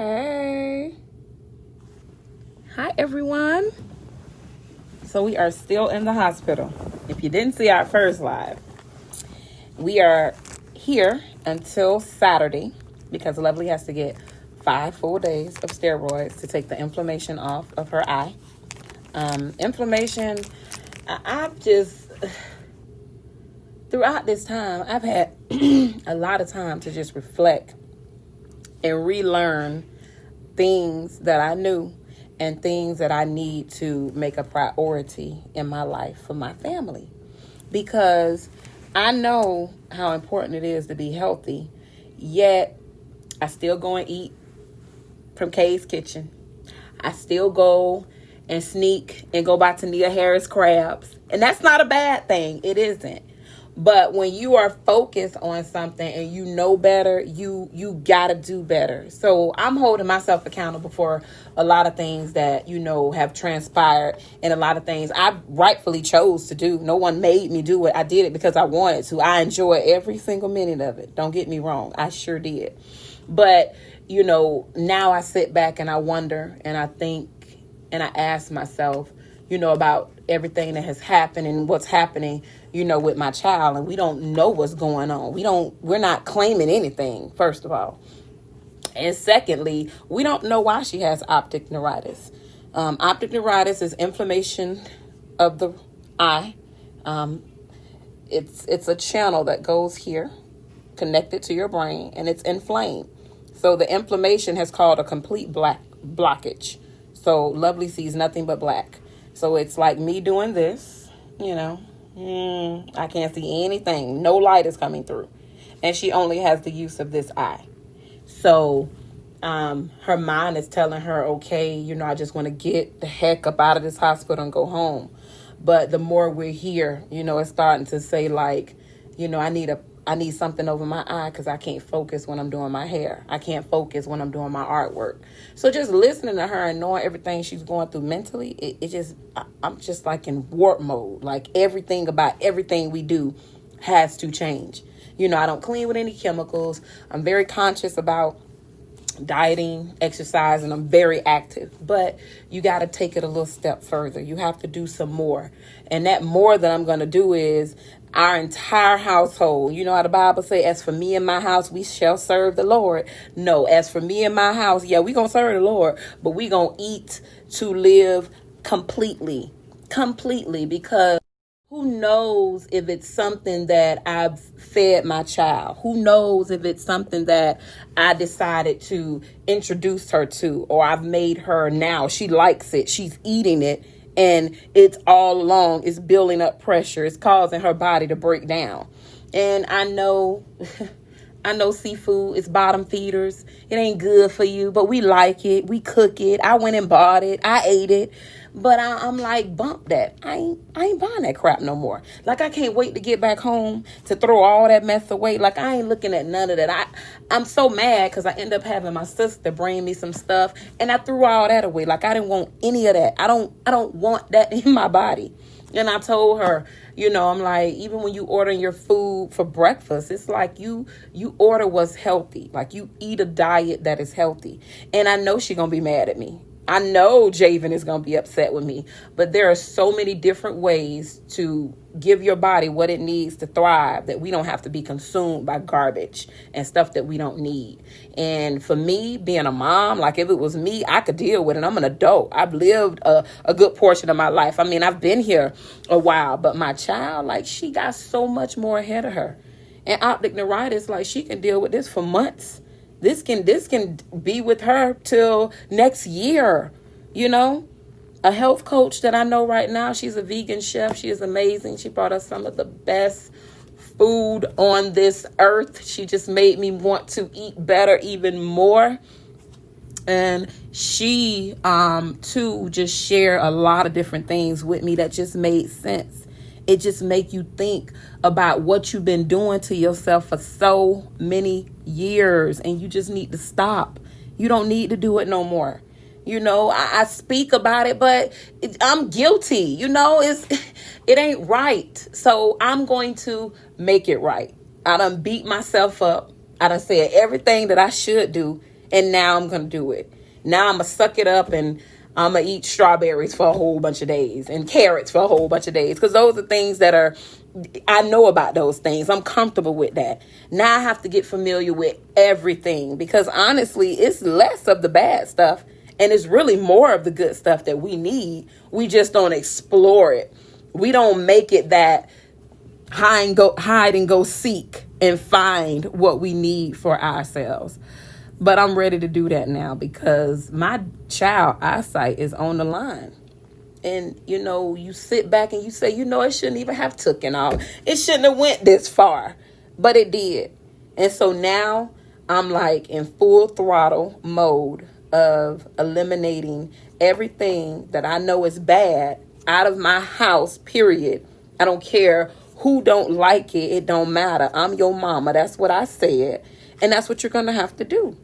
Hey. Hi, everyone. So we are still in the hospital. If you didn't see our first live, we are here until Saturday because Lovely has to get 5 full days of steroids to take the inflammation off of her eye. Inflammation, I've just, throughout this time, I've had a lot of time to just reflect and relearn things that I knew and things that I need to make a priority in my life for my family. Because I know how important it is to be healthy, yet I still go and eat from Kay's Kitchen. I still go and sneak and go by Tania Harris crabs. And that's not a bad thing. It isn't. But when you are focused on something and you know better, you gotta do better. So I'm holding myself accountable for a lot of things that, have transpired, and a lot of things I rightfully chose to do. No one made me do it. I did it because I wanted to. I enjoy every single minute of it. Don't get me wrong. I sure did. But, now I sit back and I wonder and I think and I ask myself, about everything that has happened and what's happening, with my child. And we don't know what's going on. We're not claiming anything, first of all. And secondly, we don't know why she has optic neuritis. Optic neuritis is inflammation of the eye. It's a channel that goes here, connected to your brain, and it's inflamed. So the inflammation has caused a complete blockage. So Lovely sees nothing but black. So it's like me doing this, I can't see anything. No light is coming through. And she only has the use of this eye. So her mind is telling her, okay, I just want to get the heck up out of this hospital and go home. But the more we're here, it's starting to say like, I need something over my eye because I can't focus when I'm doing my hair. I can't focus when I'm doing my artwork. So just listening to her and knowing everything she's going through mentally, I'm just like in warp mode. Like everything about everything we do has to change. I don't clean with any chemicals. I'm very conscious about dieting, exercise, and I'm very active. But you got to take it a little step further. You have to do some more. And that more that I'm going to do is our entire household. You know how the Bible say, as for me and my house, we shall serve the Lord. No, as for me and my house, yeah, we going to serve the Lord, but we going to eat to live completely, because who knows if it's something that I've fed my child? Who knows if it's something that I decided to introduce her to, or I've made her now. She likes it. She's eating it. And it's all along, it's building up pressure. It's causing her body to break down. And I know seafood is bottom feeders. It ain't good for you, but we like it. We cook it. I went and bought it. I ate it. But I'm like, bump that. I ain't buying that crap no more. Like, I can't wait to get back home to throw all that mess away. Like, I ain't looking at none of that. I'm so mad because I end up having my sister bring me some stuff, and I threw all that away. Like, I didn't want any of that. I don't want that in my body. And I told her, I'm like, even when you ordering your food for breakfast, it's like you order what's healthy. Like, you eat a diet that is healthy. And I know she's going to be mad at me. I know Javen is going to be upset with me, but there are so many different ways to give your body what it needs to thrive that we don't have to be consumed by garbage and stuff that we don't need. And for me, being a mom, like if it was me, I could deal with it. I'm an adult. I've lived a good portion of my life. I mean, I've been here a while, but my child, like she got so much more ahead of her. And optic neuritis, like she can deal with this for months. This can be with her till next year, A health coach that I know right now, she's a vegan chef. She is amazing. She brought us some of the best food on this earth. She just made me want to eat better even more. And she, too, just shared a lot of different things with me that just made sense. It just make you think about what you've been doing to yourself for so many years, and you just need to stop. You don't need to do it no more. I speak about it, but I'm guilty. It ain't right. So I'm going to make it right. I done beat myself up. I done said everything that I should do, And now I'm going to do it. Now I'm going to suck it up and I'm going to eat strawberries for a whole bunch of days and carrots for a whole bunch of days. Because those are things that I know about those things. I'm comfortable with that. Now I have to get familiar with everything, because honestly, it's less of the bad stuff and it's really more of the good stuff that we need. We just don't explore it. We don't make it that hide and go seek and find what we need for ourselves. But I'm ready to do that now, because my child eyesight is on the line. And, you sit back and you say, it shouldn't even have taken off. It shouldn't have went this far. But it did. And so now I'm like in full throttle mode of eliminating everything that I know is bad out of my house, period. I don't care who don't like it. It don't matter. I'm your mama. That's what I said. And that's what you're going to have to do.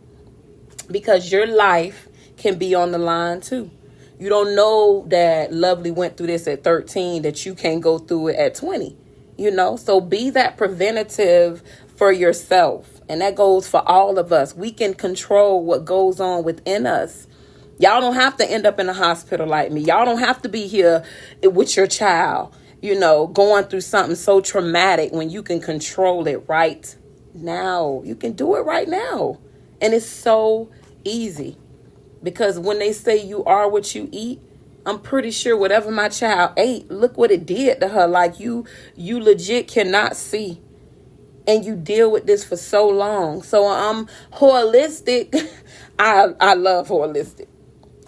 Because your life can be on the line too. You don't know that Lovely went through this at 13, that you can't go through it at 20, So be that preventative for yourself. And that goes for all of us. We can control what goes on within us. Y'all don't have to end up in the hospital like me. Y'all don't have to be here with your child, going through something so traumatic, when you can control it right now. You can do it right now. And it's so easy, because when they say you are what you eat, I'm pretty sure whatever my child ate, look what it did to her. Like you legit cannot see, and you deal with this for so long. So I'm holistic. I love holistic.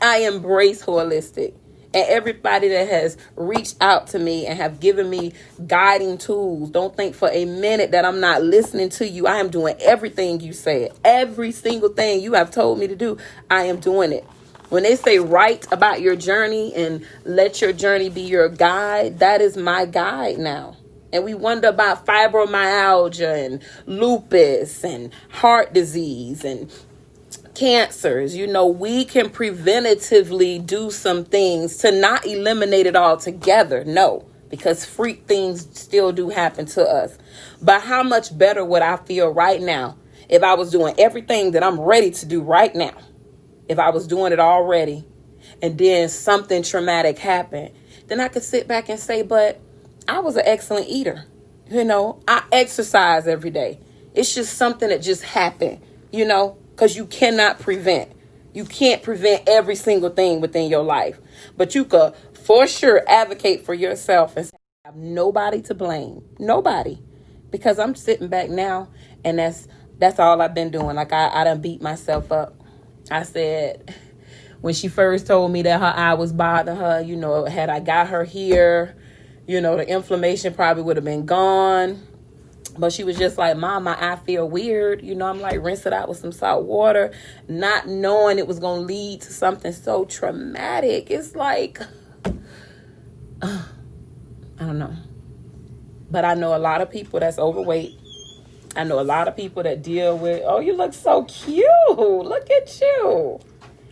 I embrace holistic. And everybody that has reached out to me and have given me guiding tools, don't think for a minute that I'm not listening to you. I am doing everything you said. Every single thing you have told me to do, I am doing it. When they say write about your journey and let your journey be your guide, that is my guide now. And we wonder about fibromyalgia and lupus and heart disease and cancers. We can preventatively do some things to not eliminate it altogether. No, because freak things still do happen to us. But how much better would I feel right now if I was doing everything that I'm ready to do right now? If I was doing it already and then something traumatic happened, then I could sit back and say, but I was an excellent eater. I exercise every day. It's just something that just happened, because you cannot prevent. You can't prevent every single thing within your life. But you could for sure advocate for yourself and say, I have nobody to blame. Nobody. Because I'm sitting back now, and that's all I've been doing. Like I done beat myself up. I said, when she first told me that her eye was bothering her, had I got her here, the inflammation probably would have been gone. But she was just like, Mom, my eye feel weird. I'm like, rinse it out with some salt water, not knowing it was going to lead to something so traumatic. It's like, I don't know. But I know a lot of people that's overweight. I know a lot of people that deal with, oh, you look so cute. Look at you.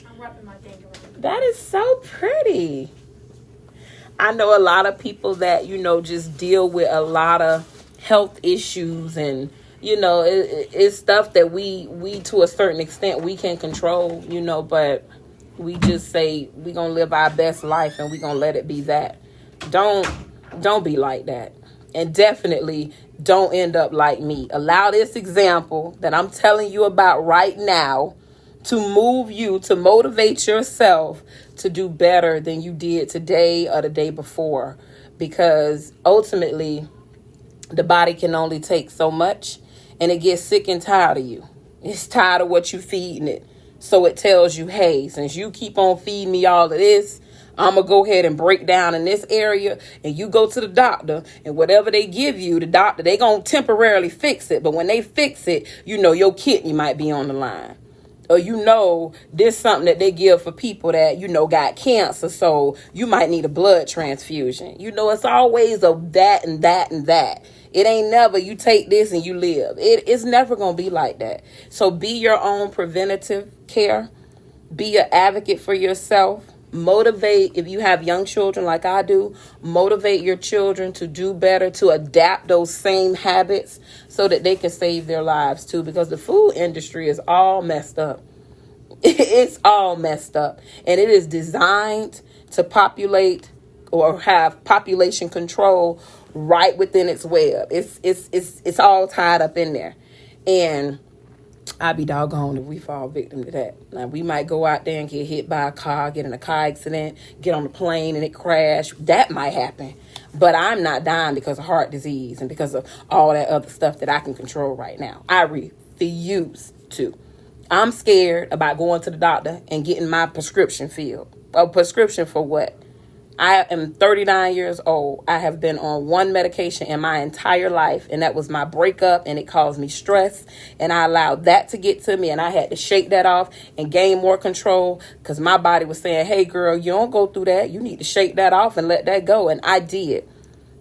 I'm wrapping my thing around. That is so pretty. I know a lot of people that, just deal with a lot of health issues, and it's stuff that we to a certain extent we can control, but we just say we gonna live our best life and we gonna let it be that. Don't be like that, and definitely don't end up like me. Allow this example that I'm telling you about right now to move you, to motivate yourself to do better than you did today or the day before, because ultimately the body can only take so much, and it gets sick and tired of you. It's tired of what you feeding it. So it tells you, hey, since you keep on feeding me all of this, I'm going to go ahead and break down in this area, and you go to the doctor, and whatever they give you, the doctor, they going to temporarily fix it. But when they fix it, your kidney might be on the line. Or there's something that they give for people that, got cancer, so you might need a blood transfusion. It's always of that and that and that. It ain't never you take this and you live. It's never going to be like that. So be your own preventative care. Be an advocate for yourself. Motivate, if you have young children like I do, motivate your children to do better, to adapt those same habits so that they can save their lives too, because the food industry is all messed up. It's all messed up. And it is designed to populate or have population control right within its web. It's all tied up in there. And I'd be doggone if we fall victim to that. Now, we might go out there and get hit by a car, get in a car accident, get on a plane and it crash. That might happen. But I'm not dying because of heart disease and because of all that other stuff that I can control right now. I refuse to. I'm scared about going to the doctor and getting my prescription filled. A prescription for what? I am 39 years old. I have been on one medication in my entire life, and that was my breakup, and it caused me stress, and I allowed that to get to me, and I had to shake that off and gain more control because my body was saying, hey, girl, you don't go through that. You need to shake that off and let that go, and I did.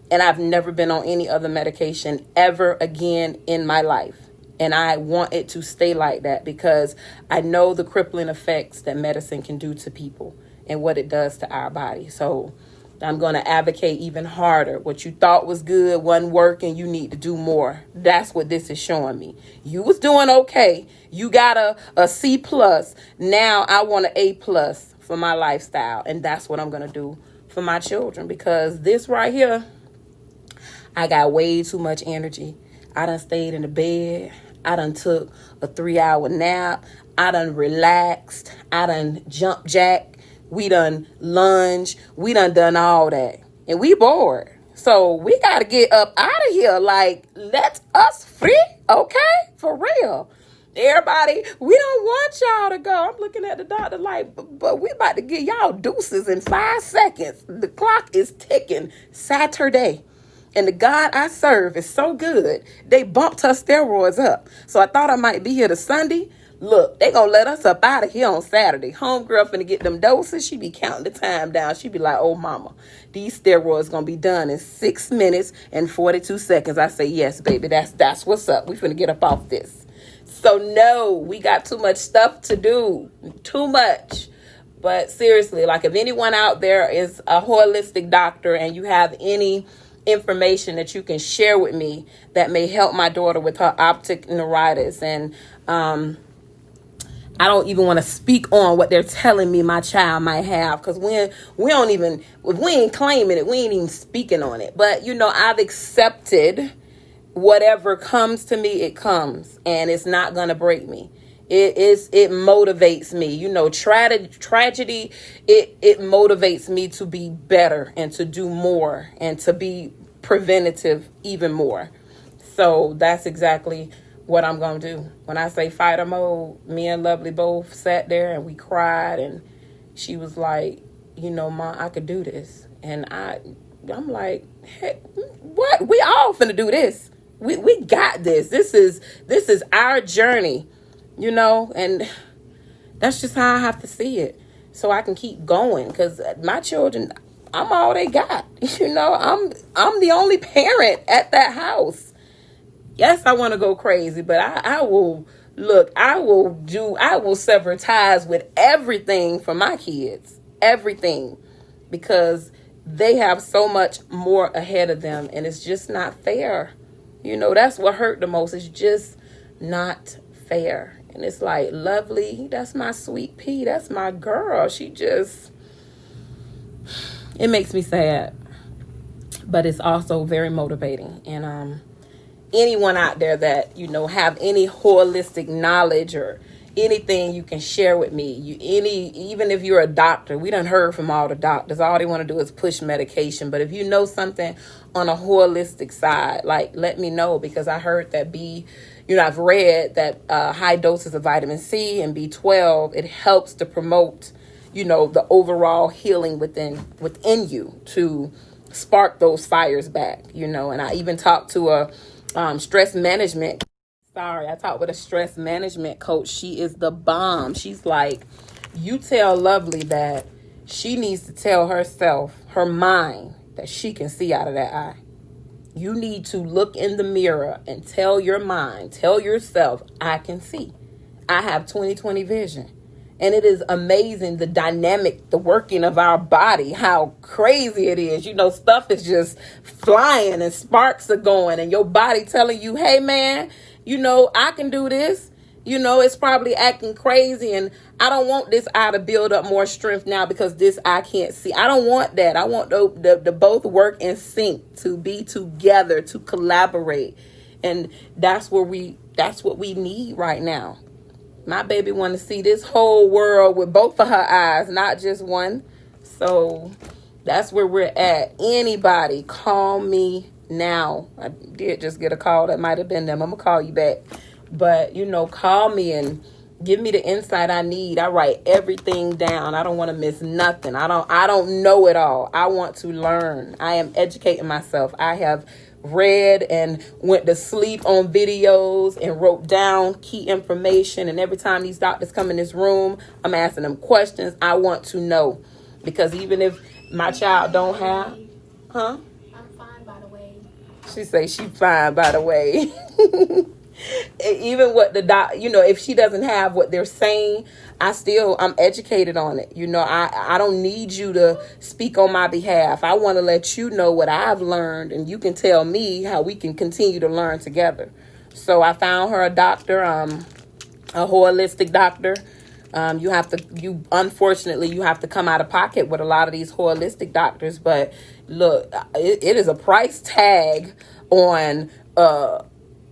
And I've never been on any other medication ever again in my life. And I want it to stay like that because I know the crippling effects that medicine can do to people and what it does to our body. So I'm going to advocate even harder. What you thought was good wasn't working. You need to do more. That's what this is showing me. You was doing okay. You got a C plus. Now I want an A plus for my lifestyle. And that's what I'm going to do for my children because this right here, I got way too much energy. I done stayed in the bed. I done took a 3-hour nap. I done relaxed. I done jump jack. We done lunge. We done all that. And we bored. So we got to get up out of here. Like, let us free. Okay? For real. Everybody, we don't want y'all to go. I'm looking at the doctor like, but we about to get y'all deuces in 5 seconds. The clock is ticking. Saturday. And the God I serve is so good. They bumped her steroids up. So I thought I might be here to Sunday. Look, they gonna let us up out of here on Saturday. Homegirl finna get them doses. She be counting the time down. She be like, oh, mama, these steroids gonna be done in 6 minutes and 42 seconds. I say, yes, baby, that's what's up. We finna get up off this. So no, we got too much stuff to do. Too much. But seriously, like if anyone out there is a holistic doctor and you have any information that you can share with me that may help my daughter with her optic neuritis. And I don't even want to speak on what they're telling me my child might have because we don't even, if we ain't claiming it, we ain't even speaking on it. But, you know, I've accepted whatever comes to me, it comes, and it's not going to break me. It motivates me, you know, tragedy, it motivates me to be better and to do more and to be preventative even more. So that's exactly what I'm going to do. When I say fighter mode, me and Lovely both sat there and we cried and she was like, you know, Ma, I could do this. And I'm like, hey, what? We all finna do this. We got this. This is our journey. You know, and that's just how I have to see it so I can keep going because my children, I'm all they got. You know, I'm the only parent at that house. Yes, I want to go crazy, but I will sever ties with everything for my kids, everything, because they have so much more ahead of them and it's just not fair. You know, that's what hurt the most. It's just not fair. And it's like, Lovely, that's my sweet pea. That's my girl. It makes me sad. But it's also very motivating. And anyone out there that, you know, have any holistic knowledge or anything you can share with me, even if you're a doctor, we done heard from all the doctors. All they want to do is push medication. But if you know something on a holistic side, like, let me know because I heard that I've read that high doses of vitamin C and B12, it helps to promote, you know, the overall healing within you to spark those fires back, you know. And I even talked to a stress management. I talked with a stress management coach. She is the bomb. She's like, you tell Lovely that she needs to tell herself, her mind, that she can see out of that eye. You need to look in the mirror and tell your mind, tell yourself, I can see. I have 20/20 vision. And it is amazing, the dynamic, the working of our body, how crazy it is. You know, stuff is just flying and sparks are going and your body telling you, hey, man, you know, I can do this. You know, it's probably acting crazy, and I don't want this eye to build up more strength now because this eye can't see. I don't want that. I want the both work in sync, to be together, to collaborate. And that's what we need right now. My baby want to see this whole world with both of her eyes, not just one. So that's where we're at. Anybody, call me now. I did just get a call. That might have been them. I'm going to call you back. But, you know, call me and give me the insight I need. I write everything down. I don't want to miss nothing. I don't know it all. I want to learn. I am educating myself. I have read and went to sleep on videos and wrote down key information. And every time these doctors come in this room, I'm asking them questions. I want to know. Because even if my child don't have... Huh? I'm fine, by the way. She say she fine, by the way. Even what the doc, you know, if she doesn't have what they're saying, I'm educated on it. You know, I don't need you to speak on my behalf. I want to let you know what I've learned, and you can tell me how we can continue to learn together. So I found her a doctor, a holistic doctor. Unfortunately, you have to come out of pocket with a lot of these holistic doctors. But look, it is a price tag on,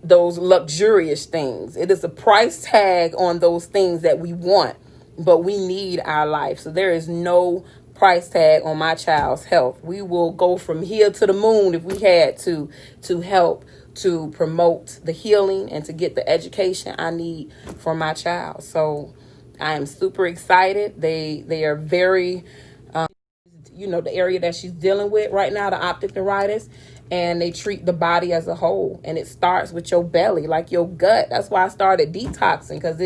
those luxurious things. It is a price tag on those things that we want, but we need our life. So there is no price tag on my child's health. We will go from here to the moon if we had to help to promote the healing and to get the education I need for my child. So I am super excited. They are very, the area that she's dealing with right now, the optic neuritis. And they treat the body as a whole. And it starts with your belly, like your gut. That's why I started detoxing, because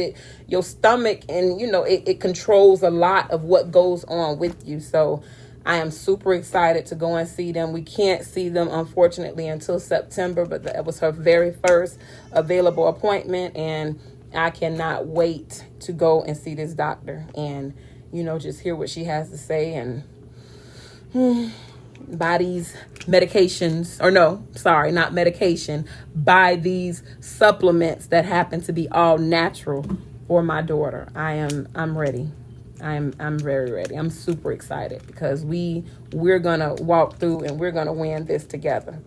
your stomach and, it controls a lot of what goes on with you. So I am super excited to go and see them. We can't see them, unfortunately, until September, but that was her very first available appointment. And I cannot wait to go and see this doctor and, just hear what she has to say and buy these medications, or no, sorry, not medication, buy these supplements that happen to be all natural for my daughter. I'm ready. I'm very ready. I'm super excited because we're gonna walk through and we're gonna win this together.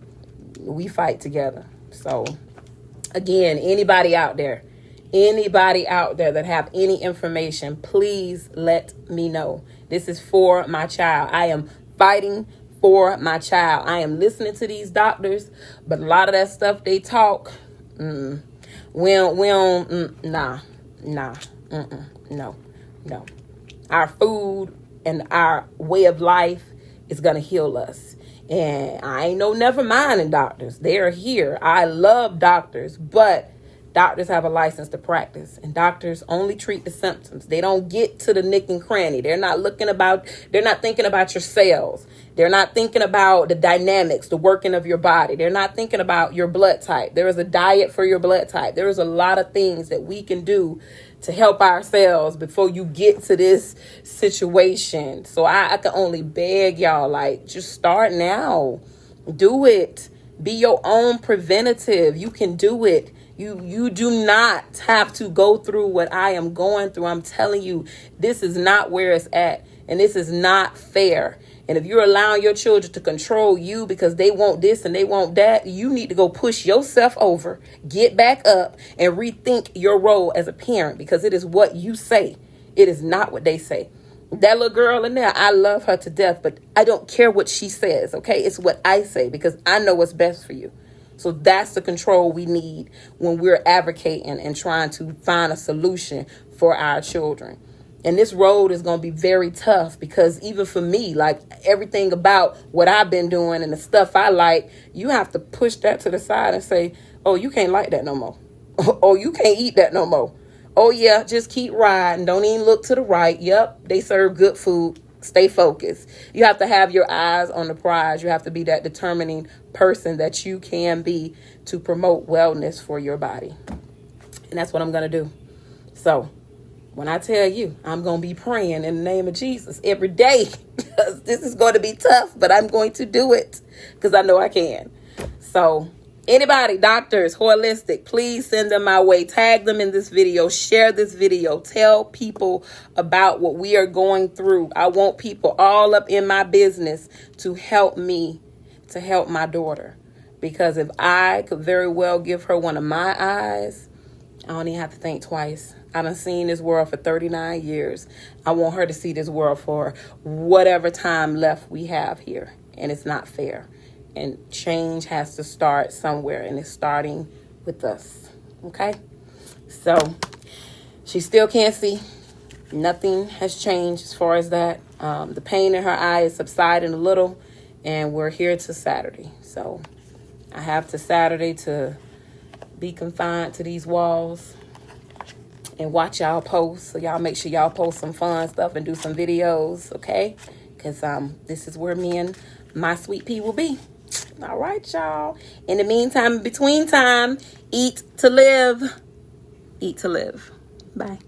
We fight together. So again, anybody out there that have any information, please let me know. This is for my child. I am fighting for my child. I am listening to these doctors, but a lot of that stuff they talk, no. Our food and our way of life is going to heal us. And I ain't never minding doctors. They're here. I love doctors, but doctors have a license to practice, and doctors only treat the symptoms. They don't get to the nick and cranny. They're not thinking about your cells. They're not thinking about the dynamics, the working of your body. They're not thinking about your blood type. There is a diet for your blood type. There is a lot of things that we can do to help ourselves before you get to this situation. So I can only beg y'all, just start now. Do it. Be your own preventative. You can do it. You do not have to go through what I am going through. I'm telling you, this is not where it's at, and this is not fair. And if you're allowing your children to control you because they want this and they want that, you need to go push yourself over, get back up, and rethink your role as a parent, because it is what you say. It is not what they say. That little girl in there, I love her to death, but I don't care what she says, okay? It's what I say, because I know what's best for you. So that's the control we need when we're advocating and trying to find a solution for our children. And this road is going to be very tough, because even for me, everything about what I've been doing and the stuff I like, you have to push that to the side and say, oh, you can't like that no more. Oh, you can't eat that no more. Oh, yeah, just keep riding. Don't even look to the right. Yep, they serve good food. Stay focused. You have to have your eyes on the prize. You have to be that determining person that you can be to promote wellness for your body. And that's what I'm going to do. So when I tell you, I'm going to be praying in the name of Jesus every day, because this is going to be tough, but I'm going to do it because I know I can. So Anybody, doctors, holistic, please send them my way. Tag them in this video. Share this video. Tell people about what we are going through. I want people all up in my business to help me, to help my daughter. Because if I could very well give her one of my eyes, I don't even have to think twice. I done seen this world for 39 years. I want her to see this world for whatever time left we have here. And it's not fair. And change has to start somewhere, and it's starting with us. Okay? So, she still can't see. Nothing has changed as far as that. The pain in her eye is subsiding a little, and we're here to Saturday. So, I have to Saturday to be confined to these walls and watch y'all post. So, y'all make sure y'all post some fun stuff and do some videos, okay? Because this is where me and my sweet pea will be. All right, y'all. In the meantime, in between time, eat to live. Eat to live. Bye.